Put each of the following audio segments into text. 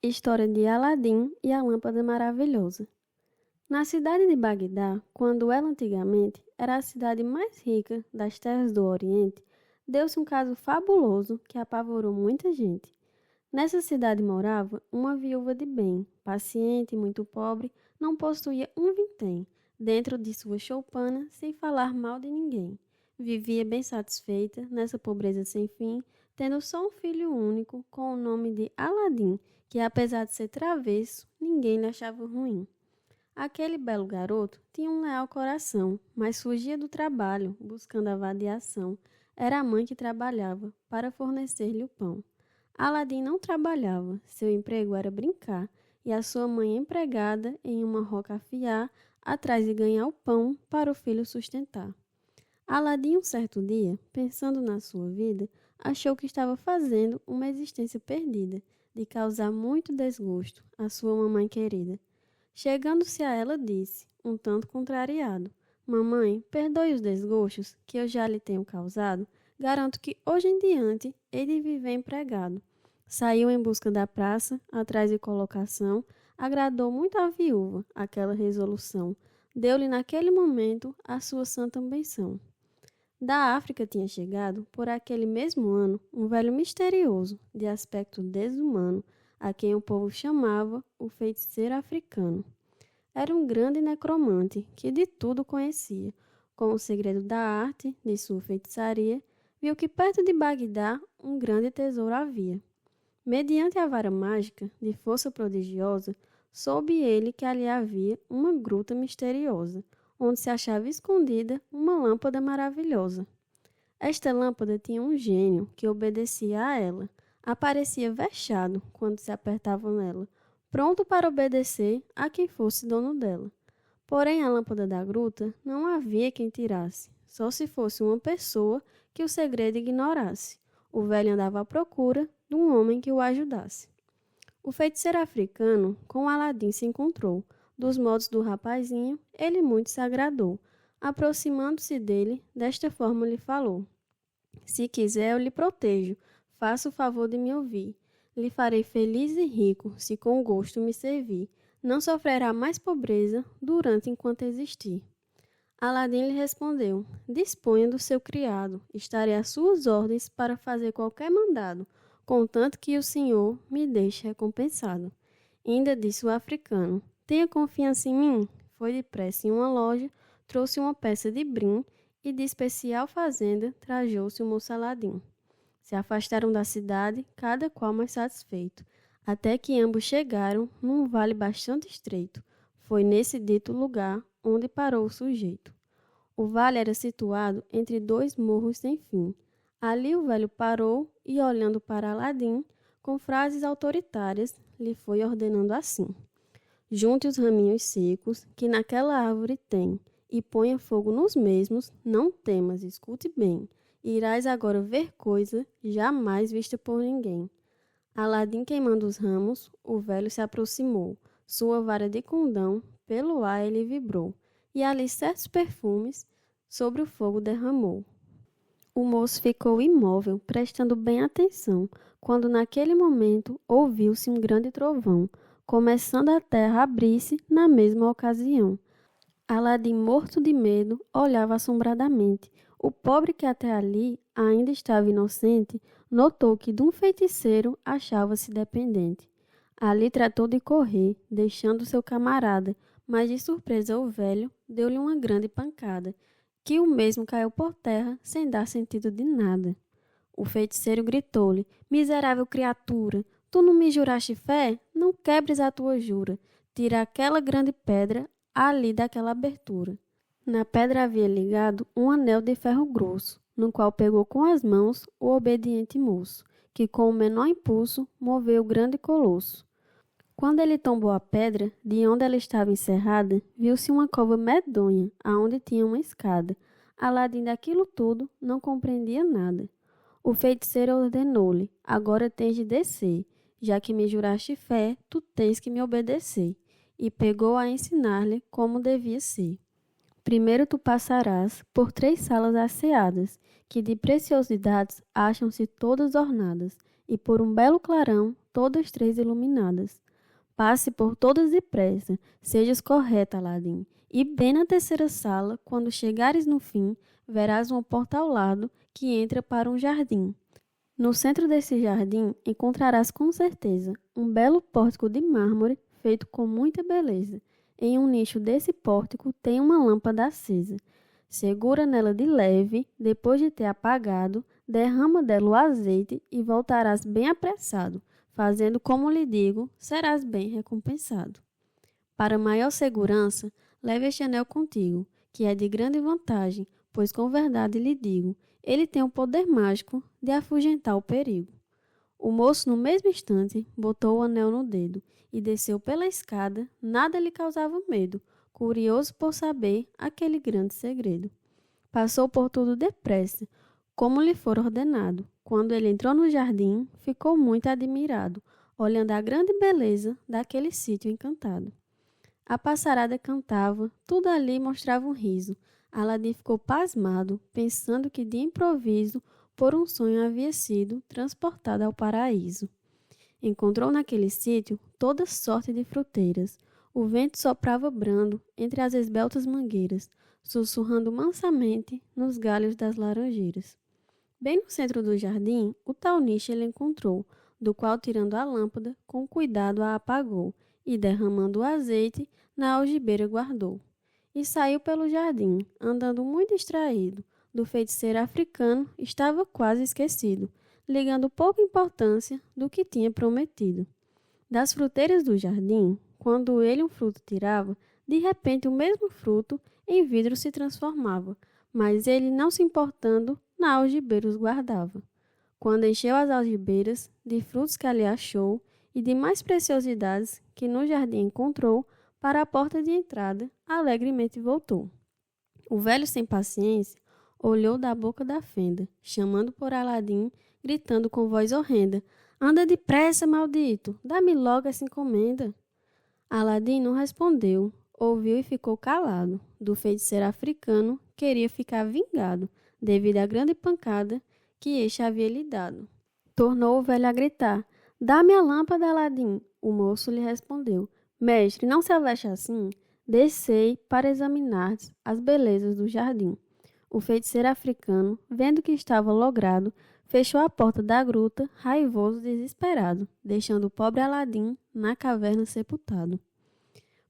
História de Aladim e a Lâmpada Maravilhosa. Na cidade de Bagdá, quando ela antigamente era a cidade mais rica das terras do Oriente, deu-se um caso fabuloso que apavorou muita gente. Nessa cidade morava uma viúva de bem, paciente e muito pobre, não possuía um vintém dentro de sua choupana sem falar mal de ninguém. Vivia bem satisfeita nessa pobreza sem fim, tendo só um filho único com o nome de Aladim, que apesar de ser travesso, ninguém lhe achava ruim. Aquele belo garoto tinha um leal coração, mas fugia do trabalho, buscando a vadiação. Era a mãe que trabalhava para fornecer-lhe o pão. Aladim não trabalhava, seu emprego era brincar, e a sua mãe empregada em uma roca afiar, atrás de ganhar o pão para o filho sustentar. Aladim, um certo dia, pensando na sua vida, achou que estava fazendo uma existência perdida, de causar muito desgosto à sua mamãe querida. Chegando-se a ela, disse, um tanto contrariado: Mamãe, perdoe os desgostos que eu já lhe tenho causado. Garanto que hoje em diante hei de viver empregado. Saiu em busca da praça, atrás de colocação. Agradou muito à viúva aquela resolução. Deu-lhe naquele momento a sua santa benção. Da África tinha chegado, por aquele mesmo ano, um velho misterioso, de aspecto desumano, a quem o povo chamava o feiticeiro africano. Era um grande necromante, que de tudo conhecia. Com o segredo da arte, de sua feitiçaria, viu que perto de Bagdá um grande tesouro havia. Mediante a vara mágica, de força prodigiosa, soube ele que ali havia uma gruta misteriosa, onde se achava escondida uma lâmpada maravilhosa. Esta lâmpada tinha um gênio que obedecia a ela. Aparecia vexado quando se apertava nela, pronto para obedecer a quem fosse dono dela. Porém, a lâmpada da gruta não havia quem tirasse, só se fosse uma pessoa que o segredo ignorasse. O velho andava à procura de um homem que o ajudasse. O feiticeiro africano com Aladim se encontrou. Dos modos do rapazinho, ele muito se agradou. Aproximando-se dele, desta forma lhe falou: Se quiser, eu lhe protejo. Faça o favor de me ouvir. Lhe farei feliz e rico, se com gosto me servir. Não sofrerá mais pobreza durante enquanto existir. Aladim lhe respondeu: Disponha do seu criado. Estarei às suas ordens para fazer qualquer mandado, contanto que o senhor me deixe recompensado. Ainda disse o africano: Tenha confiança em mim. Foi depressa em uma loja, trouxe uma peça de brim e de especial fazenda trajou-se o moço Aladim. Se afastaram da cidade, cada qual mais satisfeito, até que ambos chegaram num vale bastante estreito. Foi nesse dito lugar onde parou o sujeito. O vale era situado entre dois morros sem fim. Ali o velho parou e, olhando para Aladim, com frases autoritárias, lhe foi ordenando assim: Junte os raminhos secos que naquela árvore tem, e ponha fogo nos mesmos, não temas, escute bem. Irás agora ver coisa jamais vista por ninguém. Aladim queimando os ramos, o velho se aproximou. Sua vara de condão pelo ar ele vibrou, e ali certos perfumes sobre o fogo derramou. O moço ficou imóvel, prestando bem atenção, quando naquele momento ouviu-se um grande trovão, começando a terra a abrir-se na mesma ocasião. Aladim, morto de medo, olhava assombradamente. O pobre que até ali ainda estava inocente, notou que de um feiticeiro achava-se dependente. Ali tratou de correr, deixando seu camarada, mas de surpresa o velho deu-lhe uma grande pancada, que o mesmo caiu por terra sem dar sentido de nada. O feiticeiro gritou-lhe: Miserável criatura, tu não me juraste fé? Não quebres a tua jura. Tira aquela grande pedra ali daquela abertura. Na pedra havia ligado um anel de ferro grosso, no qual pegou com as mãos o obediente moço, que com o menor impulso moveu o grande colosso. Quando ele tombou a pedra, de onde ela estava encerrada, viu-se uma cova medonha, aonde tinha uma escada. Aladim daquilo tudo não compreendia nada. O feiticeiro ordenou-lhe: Agora tens de descer, já que me juraste fé, tu tens que me obedecer. E pegou a ensinar-lhe como devia ser. Primeiro tu passarás por 3 salas asseadas, que de preciosidades acham-se todas ornadas, e por um belo clarão todas três iluminadas. Passe por todas depressa, sejas correta, Aladim, e bem na terceira sala, quando chegares no fim, verás uma porta ao lado que entra para um jardim. No centro desse jardim encontrarás com certeza um belo pórtico de mármore feito com muita beleza. Em um nicho desse pórtico tem uma lâmpada acesa. Segura nela de leve, depois de ter apagado, derrama dela o azeite e voltarás bem apressado. Fazendo como lhe digo, serás bem recompensado. Para maior segurança, leve este anel contigo, que é de grande vantagem, pois com verdade lhe digo, ele tem o poder mágico de afugentar o perigo. O moço, no mesmo instante, botou o anel no dedo e desceu pela escada, nada lhe causava medo, curioso por saber aquele grande segredo. Passou por tudo depressa, como lhe for ordenado. Quando ele entrou no jardim, ficou muito admirado, olhando a grande beleza daquele sítio encantado. A passarada cantava, tudo ali mostrava um riso. Aladim ficou pasmado, pensando que de improviso, por um sonho havia sido transportado ao paraíso. Encontrou naquele sítio toda sorte de fruteiras. O vento soprava brando entre as esbeltas mangueiras, sussurrando mansamente nos galhos das laranjeiras. Bem no centro do jardim, o tal nicho ele encontrou, do qual, tirando a lâmpada, com cuidado a apagou, e derramando o azeite, na algibeira guardou. E saiu pelo jardim, andando muito distraído. Do feiticeiro africano estava quase esquecido, ligando pouca importância do que tinha prometido. Das fruteiras do jardim, quando ele um fruto tirava, de repente o mesmo fruto em vidro se transformava, mas ele, não se importando, na algibeira os guardava. Quando encheu as algibeiras de frutos que ali achou e de mais preciosidades que no jardim encontrou, para a porta de entrada alegremente voltou. O velho, sem paciência, olhou da boca da fenda, chamando por Aladim, gritando com voz horrenda: "Anda depressa, maldito! Dá-me logo essa encomenda!" Aladim não respondeu, ouviu e ficou calado. Do feiticeiro africano queria ficar vingado, devido à grande pancada que este havia lhe dado. Tornou o velho a gritar: "Dá-me a lâmpada, Aladim!" O moço lhe respondeu: "Mestre, não se aveste assim. Descei para examinar as belezas do jardim." O feiticeiro africano, vendo que estava logrado, fechou a porta da gruta, raivoso e desesperado, deixando o pobre Aladim na caverna sepultado.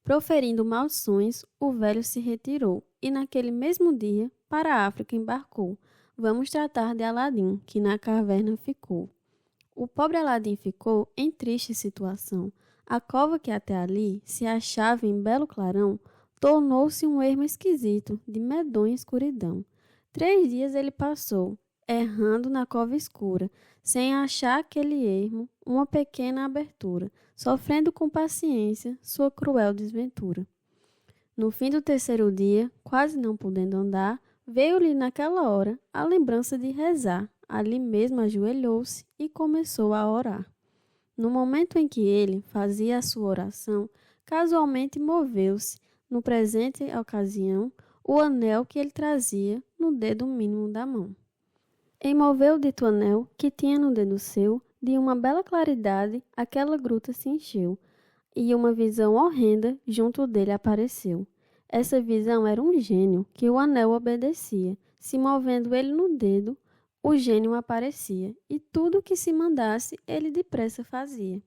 Proferindo maldições, o velho se retirou e naquele mesmo dia para a África embarcou. Vamos tratar de Aladim, que na caverna ficou. O pobre Aladim ficou em triste situação. A cova que até ali se achava em belo clarão tornou-se um ermo esquisito de medonha escuridão. 3 dias ele passou, errando na cova escura, sem achar aquele ermo uma pequena abertura, sofrendo com paciência sua cruel desventura. No fim do 3º dia, quase não podendo andar, veio-lhe naquela hora a lembrança de rezar. Ali mesmo ajoelhou-se e começou a orar. No momento em que ele fazia a sua oração, casualmente moveu-se, no presente ocasião, o anel que ele trazia no dedo mínimo da mão. Envolveu o dito anel, que tinha no dedo seu, de uma bela claridade, aquela gruta se encheu, e uma visão horrenda junto dele apareceu. Essa visão era um gênio, que o anel obedecia. Se movendo ele no dedo, o gênio aparecia, e tudo que se mandasse, ele depressa fazia.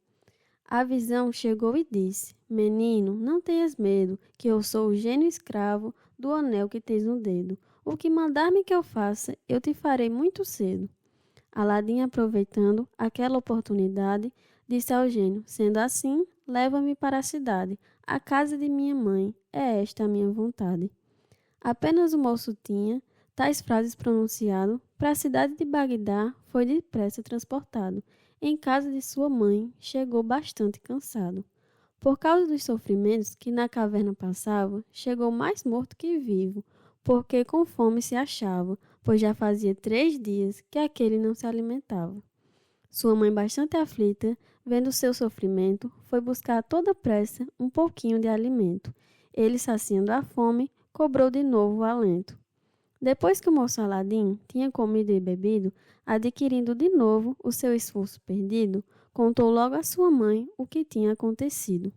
A visão chegou e disse: "Menino, não tenhas medo, que eu sou o gênio escravo do anel que tens no dedo. O que mandar-me que eu faça, eu te farei muito cedo." Aladim, aproveitando aquela oportunidade, disse ao gênio: "Sendo assim, leva-me para a cidade, a casa de minha mãe, é esta a minha vontade." Apenas o moço tinha tais frases pronunciado, para a cidade de Bagdá foi depressa transportado. Em casa de sua mãe, chegou bastante cansado. Por causa dos sofrimentos que na caverna passava, chegou mais morto que vivo, porque com fome se achava, pois já fazia 3 dias que aquele não se alimentava. Sua mãe, bastante aflita, vendo seu sofrimento, foi buscar a toda pressa um pouquinho de alimento. Ele, saciando a fome, cobrou de novo o alento. Depois que o moço Aladim tinha comido e bebido, adquirindo de novo o seu esforço perdido, contou logo à sua mãe o que tinha acontecido.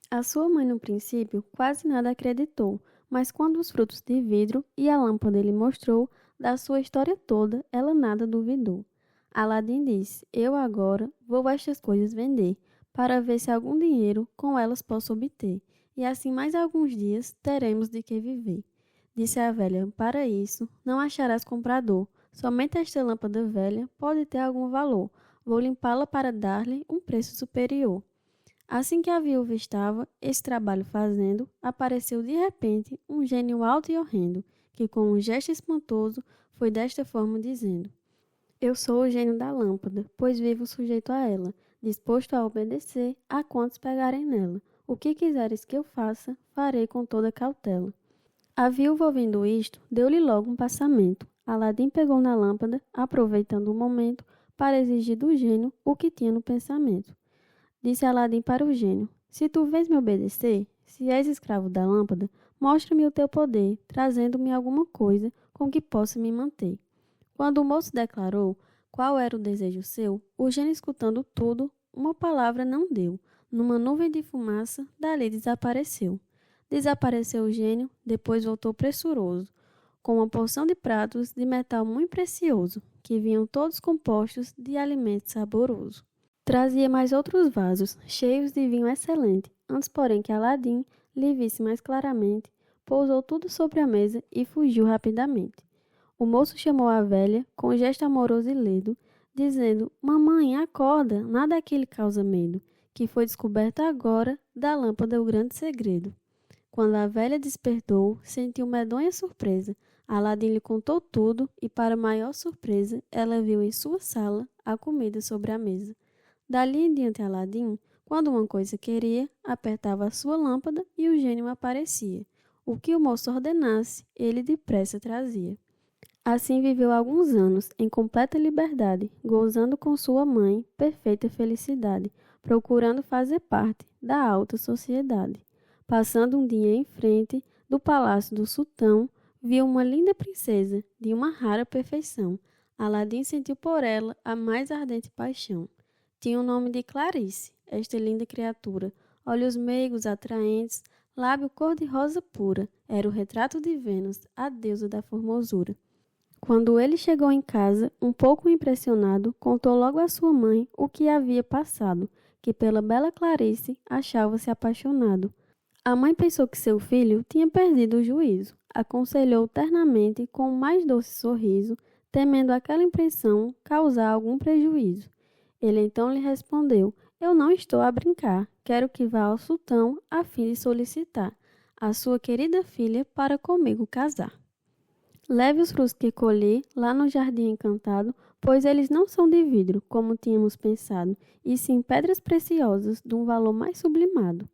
A sua mãe, no princípio, quase nada acreditou, mas quando os frutos de vidro e a lâmpada lhe mostrou, da sua história toda, ela nada duvidou. Aladim disse: Eu agora vou estas coisas vender, para ver se algum dinheiro com elas posso obter, e assim mais alguns dias teremos de que viver. Disse a velha: Para isso, não acharás comprador, somente esta lâmpada velha pode ter algum valor, vou limpá-la para dar-lhe um preço superior. Assim que a viúva estava esse trabalho fazendo, apareceu de repente um gênio alto e horrendo, que com um gesto espantoso foi desta forma dizendo: Eu sou o gênio da lâmpada, pois vivo sujeito a ela, disposto a obedecer a quantos pegarem nela. O que quiseres que eu faça, farei com toda cautela. A viúva, ouvindo isto, deu-lhe logo um passamento. Aladim pegou na lâmpada, aproveitando o momento, para exigir do gênio o que tinha no pensamento. Disse Aladim para o gênio: Se tu vens me obedecer, se és escravo da lâmpada, mostra-me o teu poder, trazendo-me alguma coisa com que possa me manter. Quando o moço declarou qual era o desejo seu, o gênio, escutando tudo, uma palavra não deu. Numa nuvem de fumaça, dali desapareceu. Desapareceu o gênio, depois voltou pressuroso, com uma porção de pratos de metal muito precioso, que vinham todos compostos de alimento saboroso. Trazia mais outros vasos, cheios de vinho excelente. Antes, porém, que Aladim lhe visse mais claramente, pousou tudo sobre a mesa e fugiu rapidamente. O moço chamou a velha, com gesto amoroso e ledo, dizendo: Mamãe, acorda, nada aqui lhe causa medo, que foi descoberto agora da lâmpada o grande segredo. Quando a velha despertou, sentiu medonha surpresa. Aladim lhe contou tudo e, para maior surpresa, ela viu em sua sala a comida sobre a mesa. Dali em diante Aladim, quando uma coisa queria, apertava a sua lâmpada e o gênio aparecia. O que o moço ordenasse, ele depressa trazia. Assim viveu alguns anos, em completa liberdade, gozando com sua mãe perfeita felicidade, procurando fazer parte da alta sociedade. Passando um dia em frente do palácio do sultão, viu uma linda princesa, de uma rara perfeição. Aladim sentiu por ela a mais ardente paixão. Tinha o nome de Clarice, esta linda criatura, olhos meigos, atraentes, lábio cor-de-rosa pura, era o retrato de Vênus, a deusa da formosura. Quando ele chegou em casa, um pouco impressionado, contou logo à sua mãe o que havia passado, que pela bela Clarice achava-se apaixonado. A mãe pensou que seu filho tinha perdido o juízo, aconselhou ternamente com o mais doce sorriso, temendo aquela impressão causar algum prejuízo. Ele então lhe respondeu: Eu não estou a brincar, quero que vá ao sultão a fim de solicitar a sua querida filha para comigo casar. Leve os frutos que colhi lá no jardim encantado, pois eles não são de vidro, como tínhamos pensado, e sim pedras preciosas de um valor mais sublimado.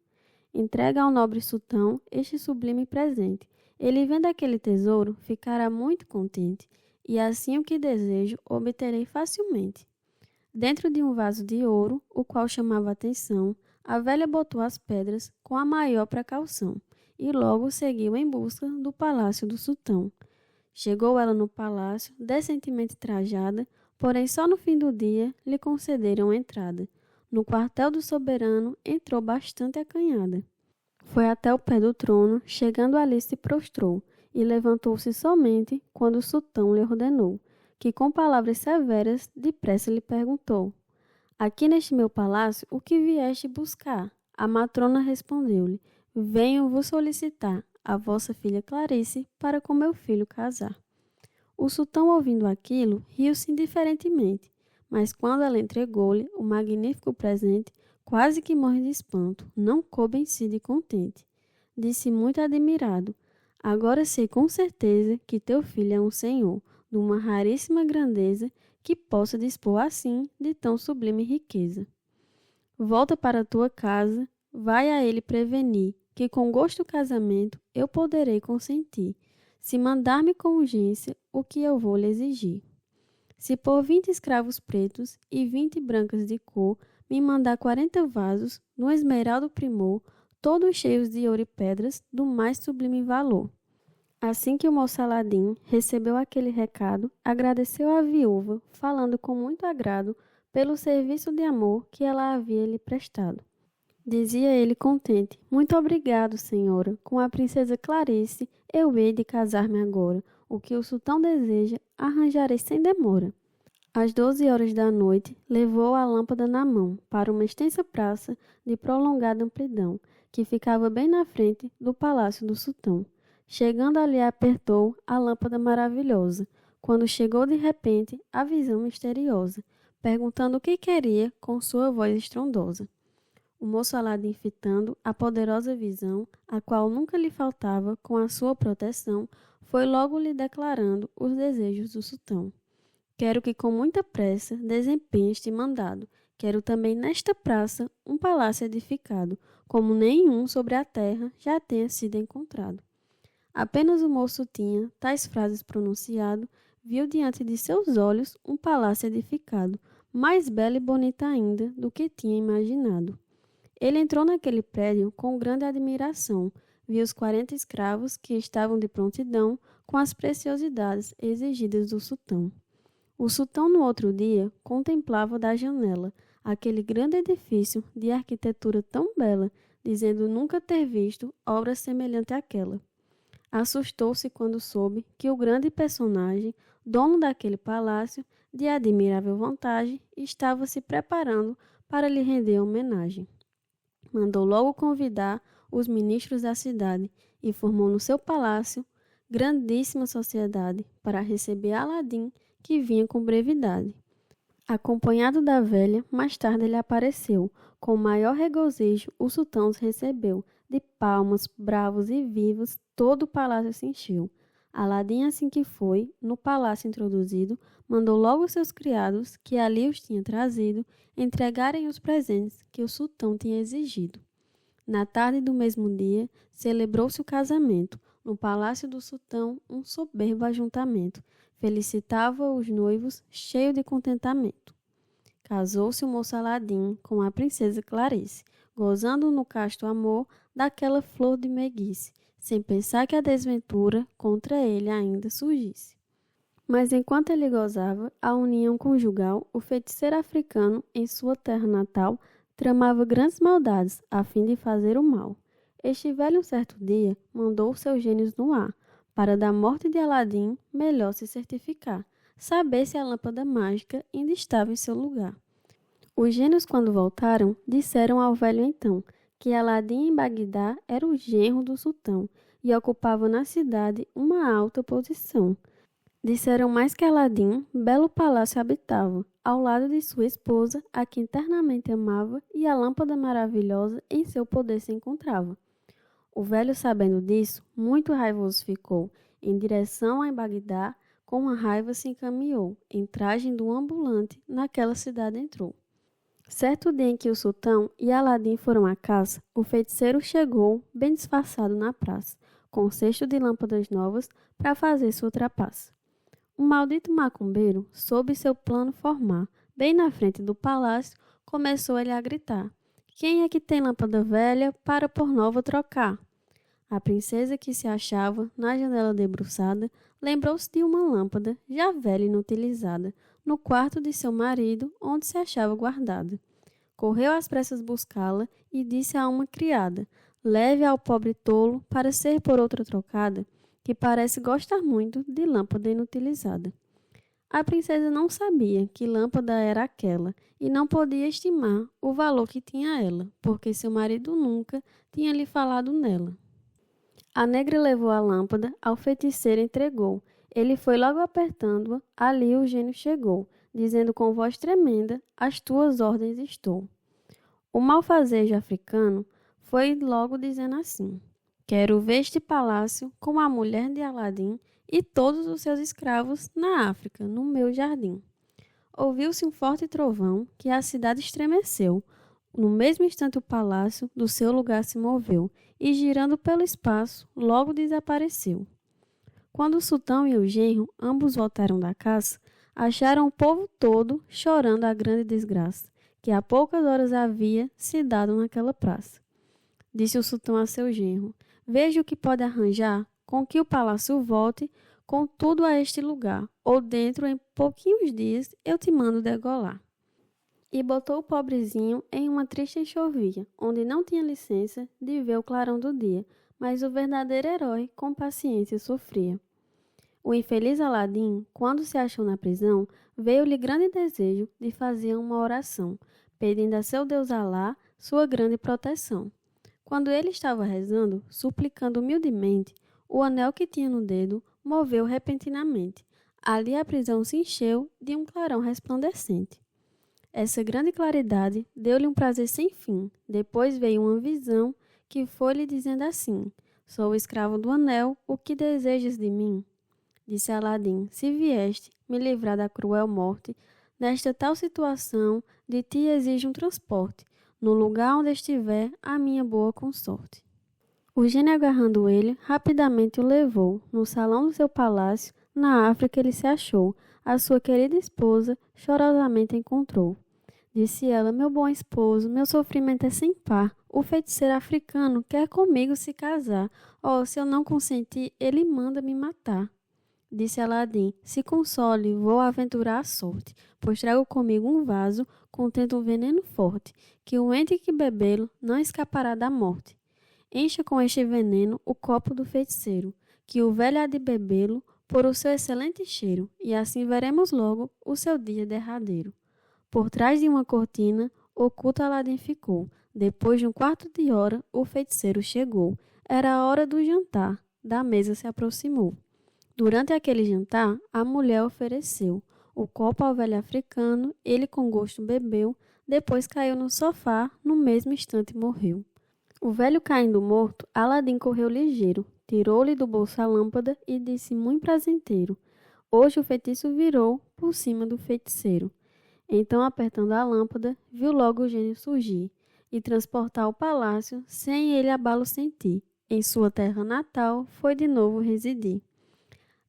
Entrega ao nobre sultão este sublime presente. Ele, vendo aquele tesouro, ficará muito contente, e assim o que desejo obterei facilmente. Dentro de um vaso de ouro, o qual chamava a atenção, a velha botou as pedras com a maior precaução e logo seguiu em busca do palácio do sultão. Chegou ela no palácio, decentemente trajada, porém só no fim do dia lhe concederam entrada. No quartel do soberano entrou bastante acanhada. Foi até o pé do trono, chegando ali se prostrou, e levantou-se somente quando o sultão lhe ordenou, que com palavras severas depressa lhe perguntou: Aqui neste meu palácio, o que vieste buscar? A matrona respondeu-lhe: Venho vos solicitar a vossa filha Clarice para com meu filho casar. O sultão, ouvindo aquilo, riu-se indiferentemente, mas quando ela entregou-lhe o magnífico presente, quase que morre de espanto, não coube em si de contente. Disse muito admirado: Agora sei com certeza que teu filho é um senhor, de uma raríssima grandeza, que possa dispor assim de tão sublime riqueza. Volta para tua casa, vai a ele prevenir, que com gosto casamento eu poderei consentir, se mandar-me com urgência o que eu vou lhe exigir. Se por 20 escravos pretos e 20 brancas de cor, me mandar 40 vasos, no esmeraldo primor, todos cheios de ouro e pedras, do mais sublime valor. Assim que o moço Aladim recebeu aquele recado, agradeceu à viúva, falando com muito agrado pelo serviço de amor que ela havia lhe prestado. Dizia ele contente: muito obrigado, senhora. Com a princesa Clarice eu hei de casar-me agora. O que o sultão deseja, arranjarei sem demora. Às 12 horas da noite, levou a lâmpada na mão para uma extensa praça de prolongada amplidão, que ficava bem na frente do palácio do sultão. Chegando ali, apertou a lâmpada maravilhosa, quando chegou de repente a visão misteriosa, perguntando o que queria com sua voz estrondosa. O moço Aladim, fitando a poderosa visão, a qual nunca lhe faltava com a sua proteção, foi logo lhe declarando os desejos do sultão. Quero que com muita pressa desempenhe este mandado. Quero também nesta praça um palácio edificado, como nenhum sobre a terra já tenha sido encontrado. Apenas o moço tinha tais frases pronunciado, viu diante de seus olhos um palácio edificado, mais belo e bonito ainda do que tinha imaginado. Ele entrou naquele prédio com grande admiração, viu os 40 escravos que estavam de prontidão com as preciosidades exigidas do sultão. O sultão, no outro dia, contemplava da janela aquele grande edifício de arquitetura tão bela, dizendo nunca ter visto obra semelhante àquela. Assustou-se quando soube que o grande personagem, dono daquele palácio, de admirável vantagem, estava se preparando para lhe render homenagem. Mandou logo convidar os ministros da cidade e formou no seu palácio grandíssima sociedade para receber Aladim, que vinha com brevidade. Acompanhado da velha, mais tarde ele apareceu. Com maior regozijo, o sultão os recebeu. De palmas, bravos e vivos, todo o palácio se encheu. Aladim, assim que foi, no palácio introduzido, mandou logo seus criados, que ali os tinha trazido, entregarem os presentes que o sultão tinha exigido. Na tarde do mesmo dia, celebrou-se o casamento. No palácio do sultão, um soberbo ajuntamento. Felicitava os noivos, cheio de contentamento. Casou-se o moço Aladim com a princesa Clarice, gozando no casto amor daquela flor de meiguice, sem pensar que a desventura contra ele ainda surgisse. Mas enquanto ele gozava a união conjugal, o feiticeiro africano, em sua terra natal, tramava grandes maldades a fim de fazer o mal. Este velho, um certo dia, mandou seus gênios no ar, para da morte de Aladim melhor se certificar, saber se a lâmpada mágica ainda estava em seu lugar. Os gênios, quando voltaram, disseram ao velho então que Aladim em Bagdá era o genro do sultão e ocupava na cidade uma alta posição. Disseram mais que Aladim belo palácio habitava, ao lado de sua esposa, a quem eternamente amava, e a lâmpada maravilhosa em seu poder se encontrava. O velho, sabendo disso, muito raivoso ficou. Em direção a Bagdá, com a raiva se encaminhou. Em tragem do ambulante, naquela cidade entrou. Certo dia em que o sultão e Aladim foram à caça, o feiticeiro chegou, bem disfarçado na praça, com um cesto de lâmpadas novas para fazer sua trapaça. O maldito macumbeiro soube seu plano formar. Bem na frente do palácio, começou ele a gritar: quem é que tem lâmpada velha para por nova trocar? A princesa, que se achava na janela debruçada, lembrou-se de uma lâmpada, já velha e inutilizada, no quarto de seu marido, onde se achava guardada. Correu às pressas buscá-la e disse a uma criada: leve ao pobre tolo para ser por outra trocada, que parece gostar muito de lâmpada inutilizada. A princesa não sabia que lâmpada era aquela e não podia estimar o valor que tinha ela, porque seu marido nunca tinha lhe falado nela. A negra levou a lâmpada, ao feiticeiro entregou. Ele foi logo apertando-a, ali o gênio chegou, dizendo com voz tremenda: às tuas ordens estou. O malfazejo africano foi logo dizendo assim: quero ver este palácio com a mulher de Aladim e todos os seus escravos na África, no meu jardim. Ouviu-se um forte trovão que a cidade estremeceu. No mesmo instante o palácio do seu lugar se moveu e, girando pelo espaço, logo desapareceu. Quando o sultão e o genro, ambos voltaram da caça, acharam o povo todo chorando a grande desgraça, que há poucas horas havia se dado naquela praça. Disse o sultão a seu genro: veja o que pode arranjar com que o palácio volte com tudo a este lugar, ou dentro em pouquinhos dias eu te mando degolar. e botou o pobrezinho em uma triste enxovia, onde não tinha licença de ver o clarão do dia, mas o verdadeiro herói com paciência sofria. O infeliz Aladim, quando se achou na prisão, veio-lhe grande desejo de fazer uma oração, pedindo a seu Deus Alá sua grande proteção. Quando ele estava rezando, suplicando humildemente, o anel que tinha no dedo moveu repentinamente. Ali a prisão se encheu de um clarão resplandecente. Essa grande claridade deu-lhe um prazer sem fim. Depois veio uma visão que foi-lhe dizendo assim: Sou o escravo do anel, o que desejas de mim? Disse Aladim: Se vieste me livrar da cruel morte, nesta tal situação de ti exijo um transporte, no lugar onde estiver a minha boa consorte. O gênio, agarrando ele, rapidamente o levou. No salão do seu palácio, na África ele se achou. A sua querida esposa chorosamente encontrou. Disse ela: Meu bom esposo, meu sofrimento é sem par. O feiticeiro africano quer comigo se casar. Oh, se eu não consentir, ele manda me matar. Disse Aladim: Se console, vou aventurar a sorte, pois trago comigo um vaso contendo um veneno forte, que o ente que bebê-lo não escapará da morte. Encha com este veneno o copo do feiticeiro, que o velho há de bebê-lo por o seu excelente cheiro, e assim veremos logo o seu dia derradeiro. Por trás de uma cortina, oculto Aladim ficou. Depois de um quarto de hora, o feiticeiro chegou. Era a hora do jantar. Da mesa se aproximou. Durante aquele jantar, a mulher ofereceu o copo ao velho africano, ele com gosto bebeu, depois caiu no sofá, no mesmo instante morreu. O velho caindo morto, Aladim correu ligeiro, tirou-lhe do bolso a lâmpada e disse muito prazenteiro: Hoje o feitiço virou por cima do feiticeiro. Então, apertando a lâmpada, viu logo o gênio surgir e transportar ao palácio, sem ele abalo sentir. Em sua terra natal, foi de novo residir.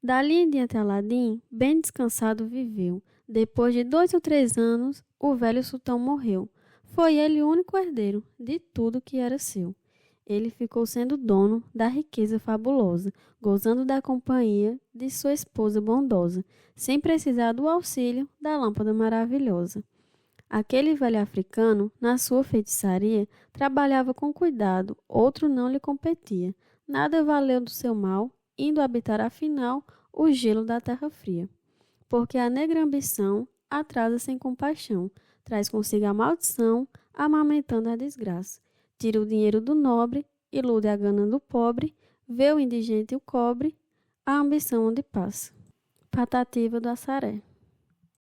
Dali em diante Aladim, bem descansado viveu. Depois de 2 ou 3 anos, o velho sultão morreu. Foi ele o único herdeiro de tudo que era seu. Ele ficou sendo dono da riqueza fabulosa, gozando da companhia de sua esposa bondosa, sem precisar do auxílio da lâmpada maravilhosa. Aquele velho africano, na sua feitiçaria, trabalhava com cuidado, outro não lhe competia. Nada valeu do seu mal, indo habitar afinal o gelo da terra fria. Porque a negra ambição atrasa sem compaixão, traz consigo a maldição, amamentando a desgraça. Tira o dinheiro do nobre, ilude a gana do pobre, vê o indigente e o cobre, a ambição onde passa. Patativa do Assaré.